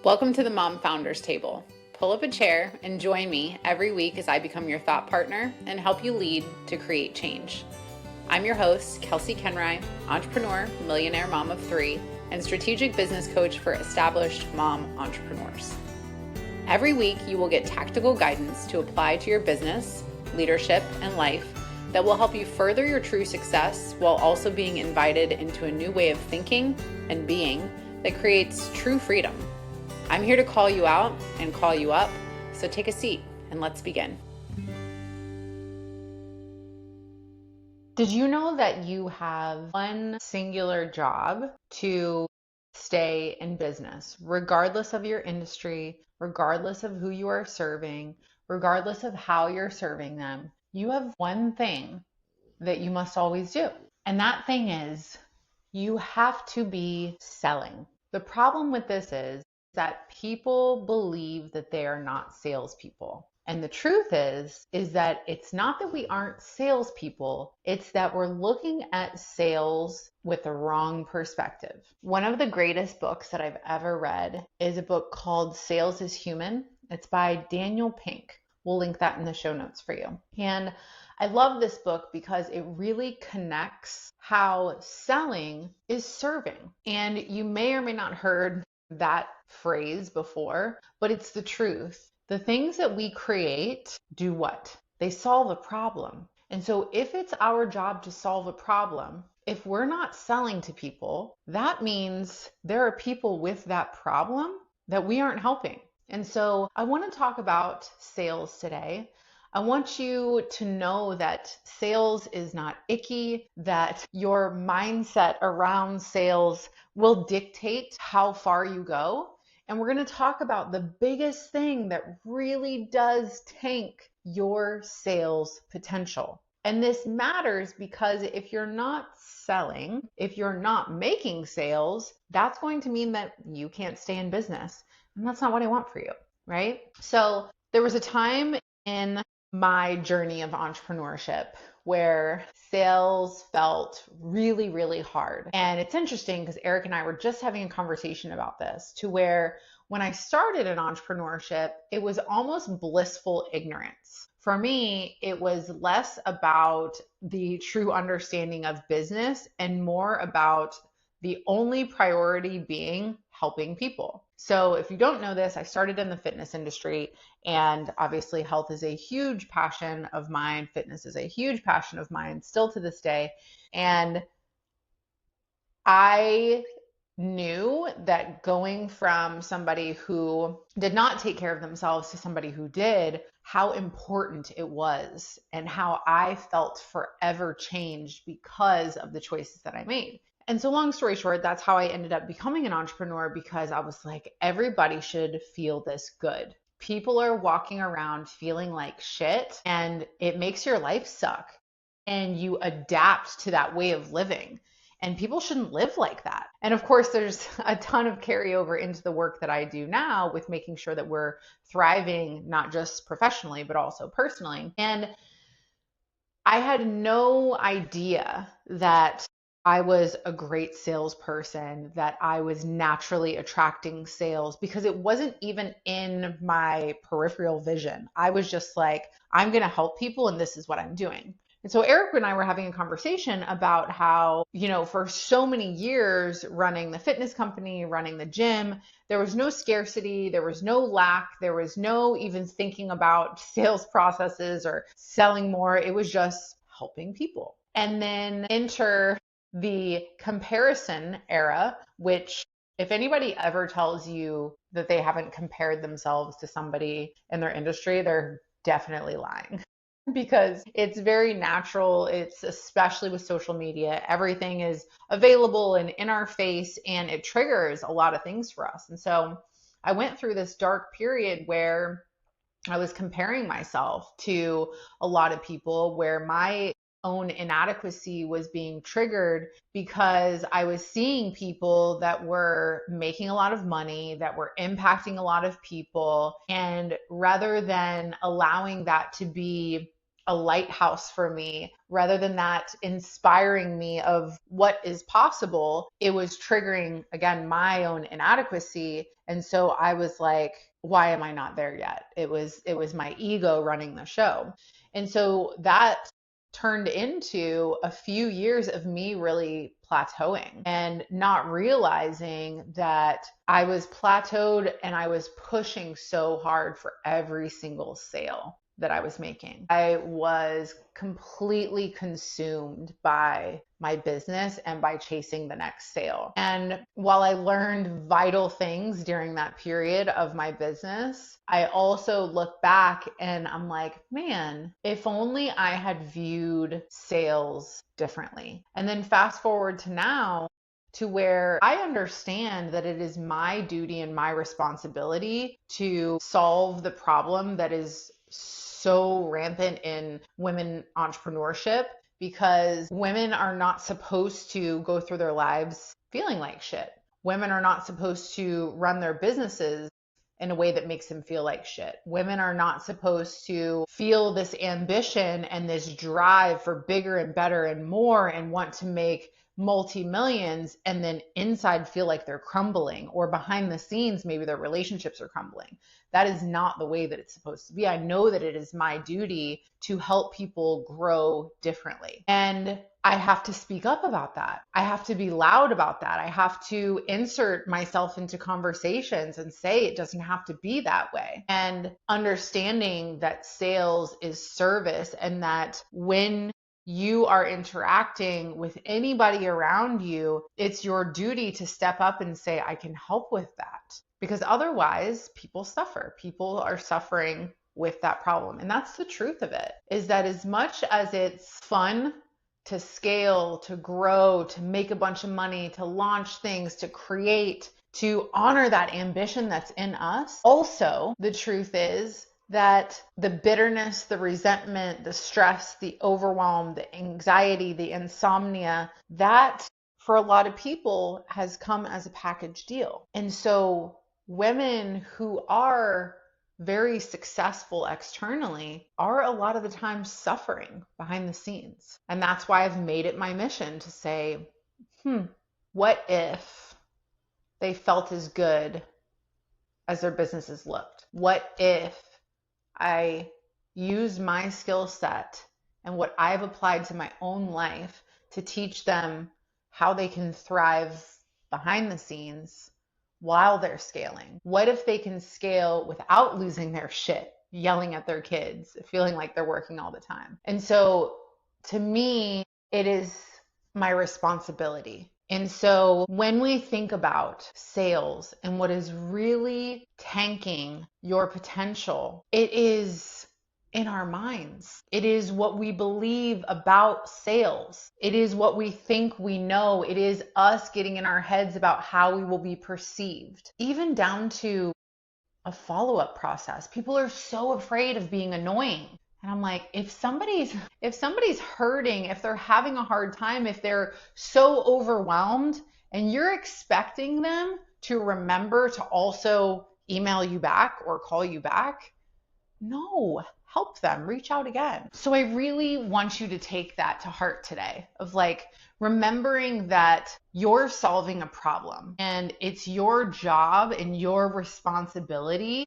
Welcome to the Mom Founders Table. Pull up a chair and join me every week as I become your thought partner and help you lead to create change. I'm your host, Kelsey Kenry, entrepreneur, millionaire mom of three, and strategic business coach for established mom entrepreneurs. Every week, you will get tactical guidance to apply to your business, leadership, and life that will help you further your true success while also being invited into a new way of thinking and being that creates true freedom. I'm here to call you out and call you up, so take a seat and let's begin. Did you know that you have one singular job to stay in business, regardless of your industry, regardless of who you are serving, regardless of how you're serving them? You have one thing that you must always do, and that thing is you have to be selling. The problem with this is that people believe that they are not salespeople. And the truth is that it's not that we aren't salespeople, it's that we're looking at sales with the wrong perspective. One of the greatest books that I've ever read is a book called Sales is Human. It's by Daniel Pink. We'll link that in the show notes for you. And I love this book because it really connects how selling is serving. And you may or may not heard that phrase before, but it's the truth. The things that we create do what? They solve a problem. And so if it's our job to solve a problem, if we're not selling to people, that means there are people with that problem that we aren't helping. And so I want to talk about sales today. I want you to know that sales is not icky, that your mindset around sales will dictate how far you go. And we're going to talk about the biggest thing that really does tank your sales potential. And this matters because if you're not selling, if you're not making sales, that's going to mean that you can't stay in business. And that's not what I want for you, right? So there was a time in my journey of entrepreneurship where sales felt really, really hard. And it's interesting because Eric and I were just having a conversation about this, to where when I started in entrepreneurship, it was almost blissful ignorance. For me, it was less about the true understanding of business and more about the only priority being helping people. So if you don't know this, I started in the fitness industry, and obviously health is a huge passion of mine. Fitness is a huge passion of mine still to this day. And I knew that going from somebody who did not take care of themselves to somebody who did, how important it was and how I felt forever changed because of the choices that I made. And so long story short, that's how I ended up becoming an entrepreneur, because I was like, everybody should feel this good. People are walking around feeling like shit, and it makes your life suck. And you adapt to that way of living. And people shouldn't live like that. And of course, there's a ton of carryover into the work that I do now with making sure that we're thriving, not just professionally, but also personally. And I had no idea that I was a great salesperson, that I was naturally attracting sales, because it wasn't even in my peripheral vision. I was just like, I'm going to help people and this is what I'm doing. And so Eric and I were having a conversation about how, for so many years running the fitness company, running the gym, there was no scarcity, there was no lack, there was no even thinking about sales processes or selling more. It was just helping people. And then enter the comparison era, which if anybody ever tells you that they haven't compared themselves to somebody in their industry, they're definitely lying. Because it's very natural. It's especially with social media, everything is available and in our face, and it triggers a lot of things for us. And so I went through this dark period where I was comparing myself to a lot of people, where my own inadequacy was being triggered because I was seeing people that were making a lot of money, that were impacting a lot of people. And rather than allowing that to be a lighthouse for me, rather than that inspiring me of what is possible, it was triggering, again, my own inadequacy. And so I was like, why am I not there yet? It was my ego running the show. And so that turned into a few years of me really plateauing and not realizing that I was plateaued and I was pushing so hard for every single sale that I was making. I was completely consumed by my business and by chasing the next sale. And while I learned vital things during that period of my business, I also look back and I'm like, man, if only I had viewed sales differently. And then fast forward to now, to where I understand that it is my duty and my responsibility to solve the problem that is so rampant in women entrepreneurship, because women are not supposed to go through their lives feeling like shit. Women are not supposed to run their businesses in a way that makes them feel like shit. Women are not supposed to feel this ambition and this drive for bigger and better and more and want to make multi-millions and then inside feel like they're crumbling, or behind the scenes, maybe their relationships are crumbling. That is not the way that it's supposed to be. I know that it is my duty to help people grow differently. And I have to speak up about that. I have to be loud about that. I have to insert myself into conversations and say it doesn't have to be that way. And understanding that sales is service, and that when you are interacting with anybody around you, it's your duty to step up and say, I can help with that. Because otherwise, people suffer. People are suffering with that problem. And that's the truth of it, is that as much as it's fun to scale, to grow, to make a bunch of money, to launch things, to create, to honor that ambition that's in us, also the truth is that the bitterness, the resentment, the stress, the overwhelm, the anxiety, the insomnia, that for a lot of people has come as a package deal. And so women who are very successful externally are a lot of the time suffering behind the scenes. And that's why I've made it my mission to say, what if they felt as good as their businesses looked? What if I used my skill set and what I've applied to my own life to teach them how they can thrive behind the scenes while they're scaling? What if they can scale without losing their shit, yelling at their kids, feeling like they're working all the time? And so to me, it is my responsibility. And so when we think about sales and what is really tanking your potential, it is in our minds. It is what we believe about sales. It is what we think we know. It is us getting in our heads about how we will be perceived, even down to a follow-up process. People are so afraid of being annoying. And I'm like, if somebody's hurting, if they're having a hard time, if they're so overwhelmed, and you're expecting them to remember to also email you back or call you back, no, help them, reach out again. So I really want you to take that to heart today, of like remembering that you're solving a problem and it's your job and your responsibility.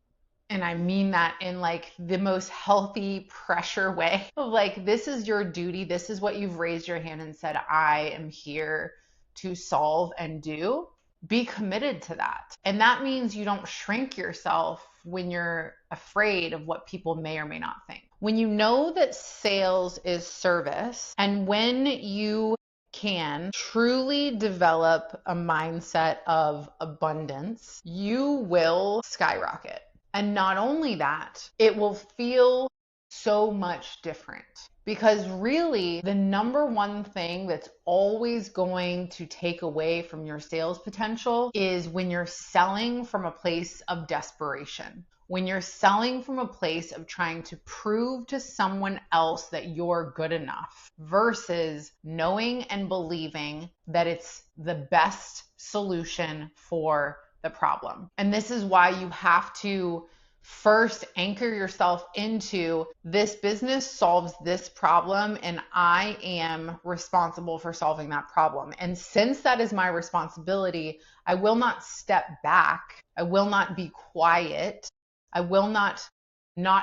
And I mean that in like the most healthy pressure way of like, this is your duty. This is what you've raised your hand and said, I am here to solve and do. Be committed to that. And that means you don't shrink yourself when you're afraid of what people may or may not think. When you know that sales is service, and when you can truly develop a mindset of abundance, you will skyrocket. And not only that, it will feel so much different. Because really, the number one thing that's always going to take away from your sales potential is when you're selling from a place of desperation. When you're selling from a place of trying to prove to someone else that you're good enough, versus knowing and believing that it's the best solution for the problem. And this is why you have to first anchor yourself into this business solves this problem and I am responsible for solving that problem. And since that is my responsibility, I will not step back. I will not be quiet. I will not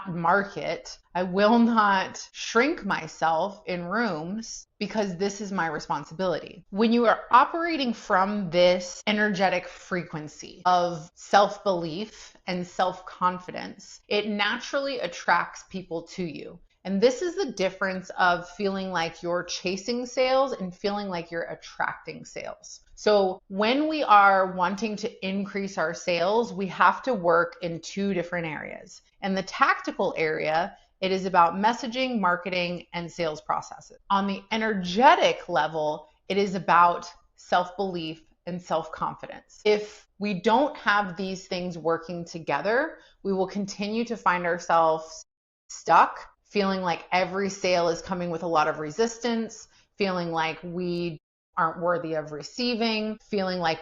market. I will not shrink myself in rooms because this is my responsibility. When you are operating from this energetic frequency of self-belief and self-confidence, it naturally attracts people to you. And this is the difference of feeling like you're chasing sales and feeling like you're attracting sales. So when we are wanting to increase our sales, we have to work in two different areas. In the tactical area, it is about messaging, marketing, and sales processes. On the energetic level, it is about self-belief and self-confidence. If we don't have these things working together, we will continue to find ourselves stuck, feeling like every sale is coming with a lot of resistance, feeling like we aren't worthy of receiving, feeling like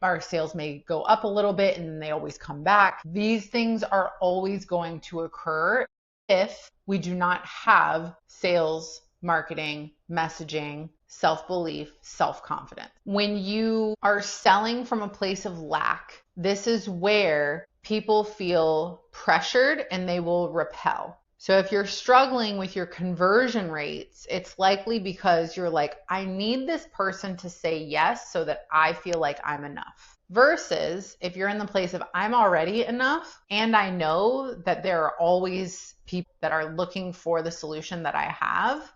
our sales may go up a little bit and then they always come back. These things are always going to occur if we do not have sales, marketing, messaging, self-belief, self-confidence. When you are selling from a place of lack, this is where people feel pressured and they will repel. So if you're struggling with your conversion rates, it's likely because you're like, I need this person to say yes so that I feel like I'm enough. Versus if you're in the place of I'm already enough and I know that there are always people that are looking for the solution that I have,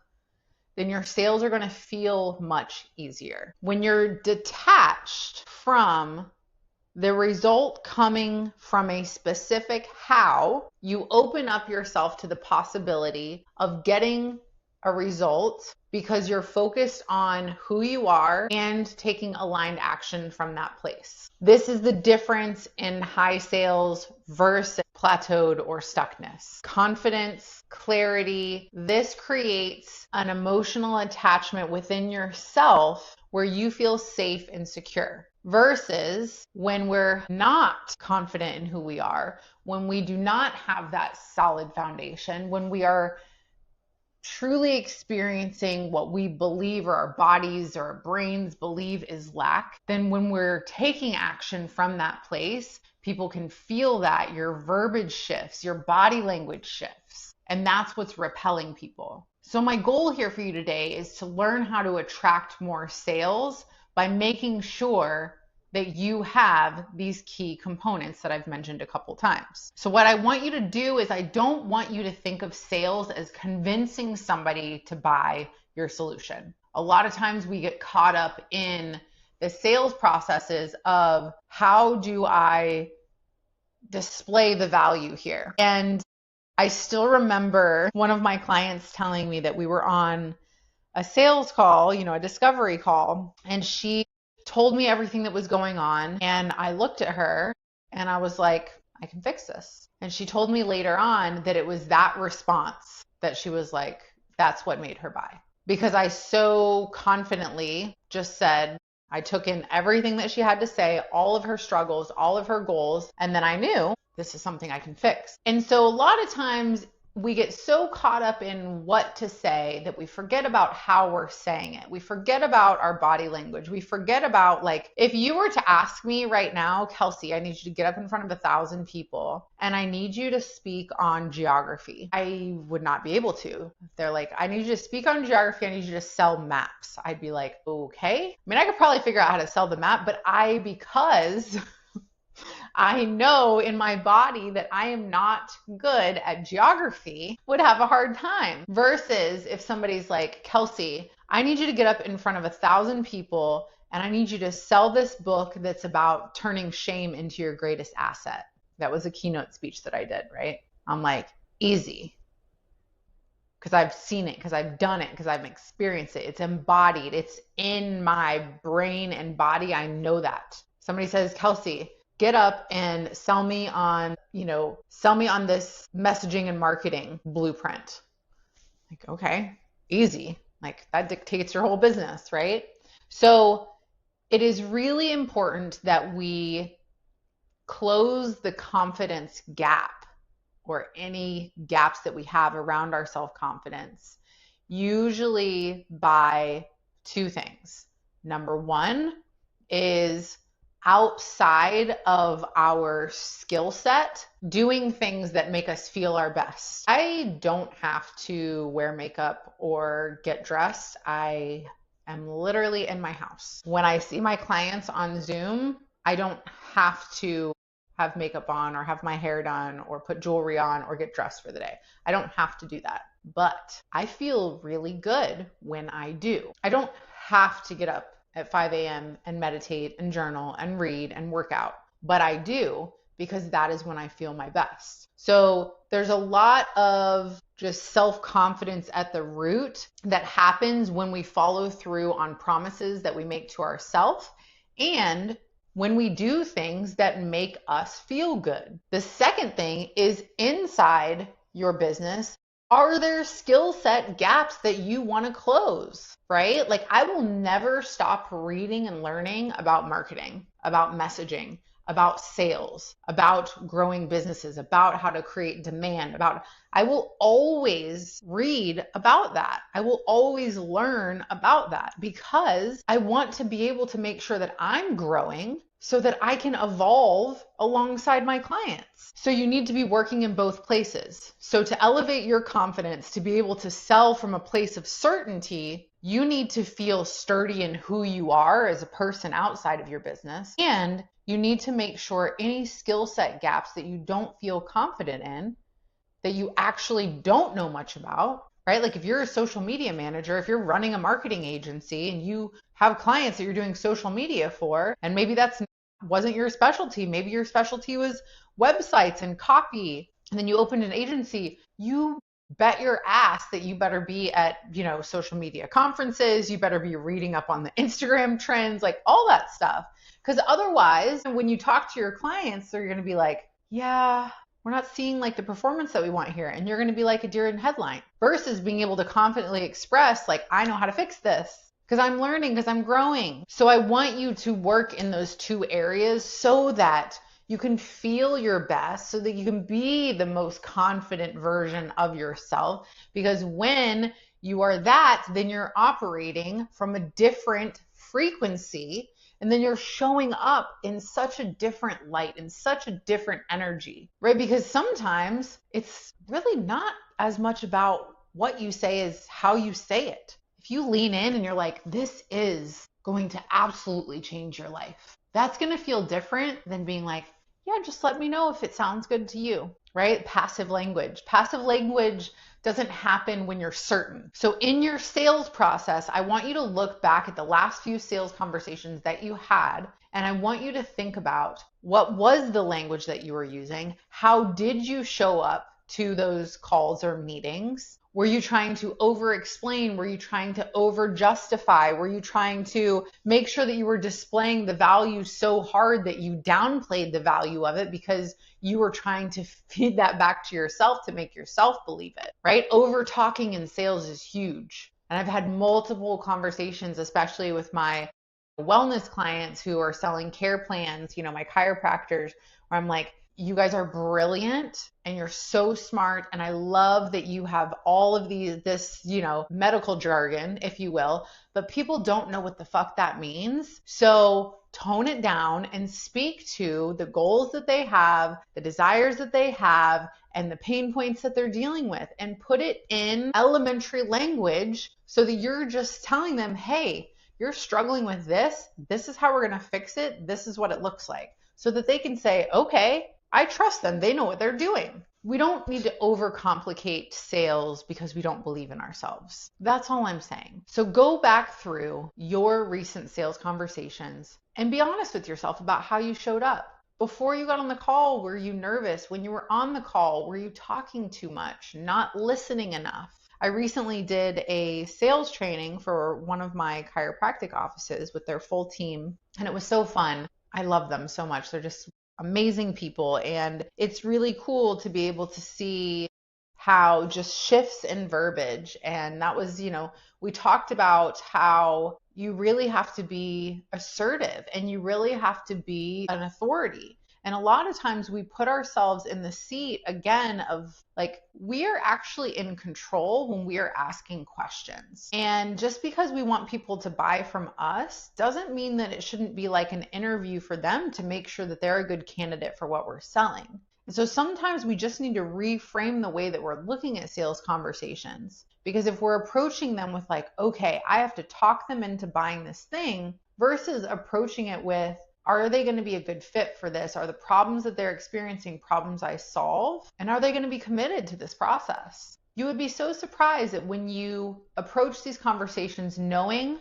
then your sales are going to feel much easier. When you're detached from the result coming from a specific how, you open up yourself to the possibility of getting a result because you're focused on who you are and taking aligned action from that place. This is the difference in high sales versus plateaued or stuckness. Confidence, clarity, this creates an emotional attachment within yourself where you feel safe and secure. Versus when we're not confident in who we are, when we do not have that solid foundation, when we are truly experiencing what we believe or our bodies or our brains believe is lack, then when we're taking action from that place, people can feel that your verbiage shifts, your body language shifts, and that's what's repelling people. So my goal here for you today is to learn how to attract more sales by making sure that you have these key components that I've mentioned a couple times. So what I want you to do is I don't want you to think of sales as convincing somebody to buy your solution. A lot of times we get caught up in the sales processes of how do I display the value here? And I still remember one of my clients telling me that we were on a sales call, a discovery call, and she told me everything that was going on. And I looked at her and I was like, I can fix this. And she told me later on that it was that response that she was like, that's what made her buy. Because I so confidently just said, I took in everything that she had to say, all of her struggles, all of her goals, and then I knew this is something I can fix. And so a lot of times we get so caught up in what to say that we forget about how we're saying it. We forget about our body language. We forget about, like, if you were to ask me right now, Kelsey, I need you to get up in front of 1,000 people and I need you to speak on geography. I would not be able to. If they're like, I need you to speak on geography, I need you to sell maps. I'd be like, okay. I mean, I could probably figure out how to sell the map, but because I know in my body that I am not good at geography, would have a hard time. Versus if somebody's like, Kelsey, I need you to get up in front of 1,000 people and I need you to sell this book that's about turning shame into your greatest asset. That was a keynote speech that I did, right? I'm like, easy. Because I've seen it, because I've done it, because I've experienced it. It's embodied. It's in my brain and body. I know that. Somebody says, Kelsey, get up and sell me on this messaging and marketing blueprint. Like, okay, easy. Like, that dictates your whole business, right? So it is really important that we close the confidence gap or any gaps that we have around our self-confidence usually by two things. Number one is outside of our skill set, doing things that make us feel our best. I don't have to wear makeup or get dressed. I am literally in my house. When I see my clients on Zoom, I don't have to have makeup on or have my hair done or put jewelry on or get dressed for the day. I don't have to do that. But I feel really good when I do. I don't have to get up at 5 a.m. and meditate and journal and read and work out, but I do because that is when I feel my best. So there's a lot of just self-confidence at the root that happens when we follow through on promises that we make to ourselves and when we do things that make us feel good. The second thing is inside your business. Are there skill set gaps that you want to close, right? Like I will never stop reading and learning about marketing, about messaging, about sales, about growing businesses, about how to create demand, I will always read about that. I will always learn about that because I want to be able to make sure that I'm growing so that I can evolve alongside my clients. So you need to be working in both places. So to elevate your confidence, to be able to sell from a place of certainty, you need to feel sturdy in who you are as a person outside of your business. And you need to make sure any skill set gaps that you don't feel confident in, that you actually don't know much about, right? Like if you're a social media manager, if you're running a marketing agency and you have clients that you're doing social media for, and maybe that's wasn't your specialty. Maybe your specialty was websites and copy, and then you opened an agency. You bet your ass that you better be at, social media conferences. You better be reading up on the Instagram trends, like all that stuff. Because otherwise, when you talk to your clients, they're going to be like, yeah, we're not seeing like the performance that we want here. And you're going to be like a deer in headline versus being able to confidently express like, I know how to fix this because I'm learning, because I'm growing. So I want you to work in those two areas so that you can feel your best, so that you can be the most confident version of yourself. Because when you are that, then you're operating from a different frequency. And then you're showing up in such a different light, in such a different energy, right? Because sometimes it's really not as much about what you say as how you say it. If you lean in and you're like, this is going to absolutely change your life, that's going to feel different than being like, yeah, just let me know if it sounds good to you, right? Passive language. Passive language doesn't happen when you're certain. So in your sales process, I want you to look back at the last few sales conversations that you had, and I want you to think about what was the language that you were using? How did you show up to those calls or meetings? Were you trying to over-explain? Were you trying to over-justify? Were you trying to make sure that you were displaying the value so hard that you downplayed the value of it because you were trying to feed that back to yourself to make yourself believe it, right? Over-talking in sales is huge. And I've had multiple conversations, especially with my wellness clients who are selling care plans, my chiropractors, where I'm like, you guys are brilliant and you're so smart. And I love that you have all of this, medical jargon, if you will, but people don't know what the fuck that means. So tone it down and speak to the goals that they have, the desires that they have, and the pain points that they're dealing with, and put it in elementary language so that you're just telling them, hey, you're struggling with this. This is how we're going to fix it. This is what it looks like. So that they can say, okay, I trust them. They know what they're doing. We don't need to overcomplicate sales because we don't believe in ourselves. That's all I'm saying. So go back through your recent sales conversations and be honest with yourself about how you showed up. Before you got on the call, were you nervous? When you were on the call, were you talking too much, not listening enough? I recently did a sales training for one of my chiropractic offices with their full team, and it was so fun. I love them so much. They're just amazing people. And it's really cool to be able to see how just shifts in verbiage. And that was, we talked about how you really have to be assertive and you really have to be an authority. And a lot of times we put ourselves in the seat again of like, we are actually in control when we are asking questions. And just because we want people to buy from us doesn't mean that it shouldn't be like an interview for them to make sure that they're a good candidate for what we're selling. And so sometimes we just need to reframe the way that we're looking at sales conversations. Because if we're approaching them with like, okay, I have to talk them into buying this thing, versus approaching it with, are they going to be a good fit for this? Are the problems that they're experiencing problems I solve? And are they going to be committed to this process? You would be so surprised that when you approach these conversations knowing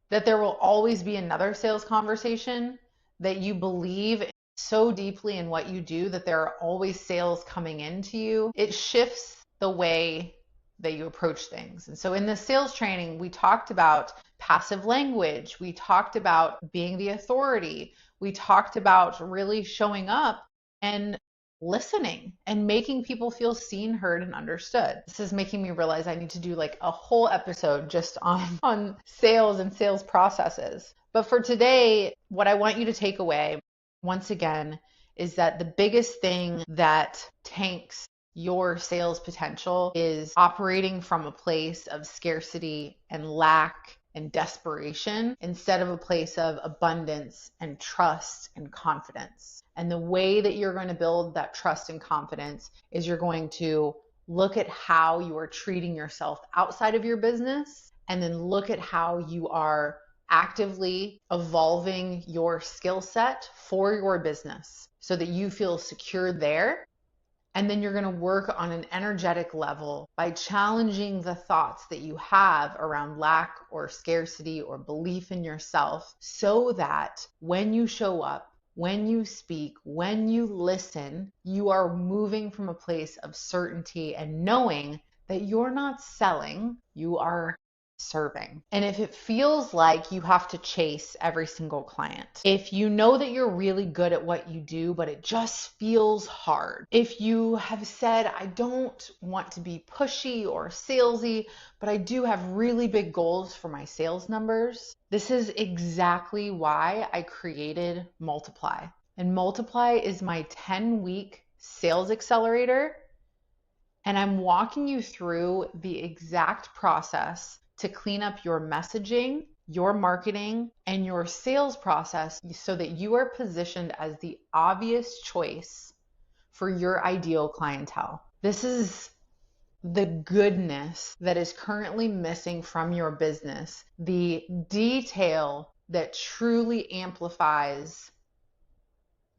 that there will always be another sales conversation, that you believe so deeply in what you do that there are always sales coming into you, it shifts the way that you approach things. And so in this sales training, we talked about passive language. We talked about being the authority. We talked about really showing up and listening and making people feel seen, heard, and understood. This is making me realize I need to do like a whole episode just on sales and sales processes. But for today, what I want you to take away, once again, is that the biggest thing that tanks your sales potential is operating from a place of scarcity and lack and desperation instead of a place of abundance and trust and confidence. And the way that you're going to build that trust and confidence is you're going to look at how you are treating yourself outside of your business, and then look at how you are actively evolving your skill set for your business so that you feel secure there. And then you're going to work on an energetic level by challenging the thoughts that you have around lack or scarcity or belief in yourself, so that when you show up, when you speak, when you listen, you are moving from a place of certainty and knowing that you're not selling, you are serving. And if it feels like you have to chase every single client, if you know that you're really good at what you do, but it just feels hard, if you have said, I don't want to be pushy or salesy, but I do have really big goals for my sales numbers, this is exactly why I created Multiply. And Multiply is my 10-week sales accelerator. And I'm walking you through the exact process to clean up your messaging, your marketing, and your sales process so that you are positioned as the obvious choice for your ideal clientele. This is the goodness that is currently missing from your business, the detail that truly amplifies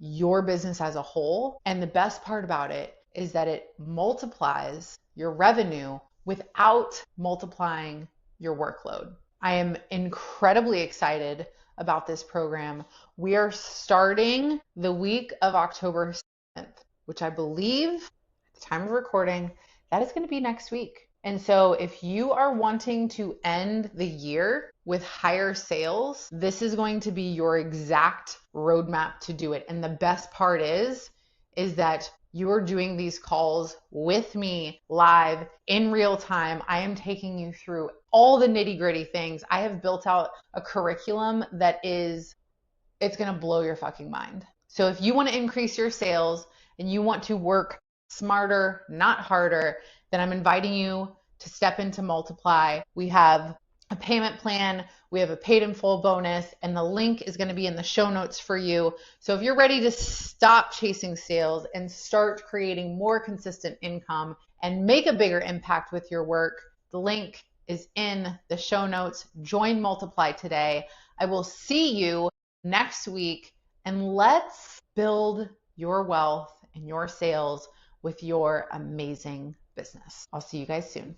your business as a whole. And the best part about it is that it multiplies your revenue without multiplying your workload. I am incredibly excited about this program. We are starting the week of October 7th, which I believe at the time of recording, that is going to be next week. And so if you are wanting to end the year with higher sales, this is going to be your exact roadmap to do it. And the best part is that you're doing these calls with me live in real time. I am taking you through all the nitty-gritty things. I have built out a curriculum that it's going to blow your fucking mind. So if you want to increase your sales and you want to work smarter, not harder, then I'm inviting you to step into Multiply. We have a payment plan, we have a paid in full bonus, and the link is going to be in the show notes for you. So if you're ready to stop chasing sales and start creating more consistent income and make a bigger impact with your work, the link is in the show notes. Join Multiply today. I will see you next week, and let's build your wealth and your sales with your amazing business. I'll see you guys soon.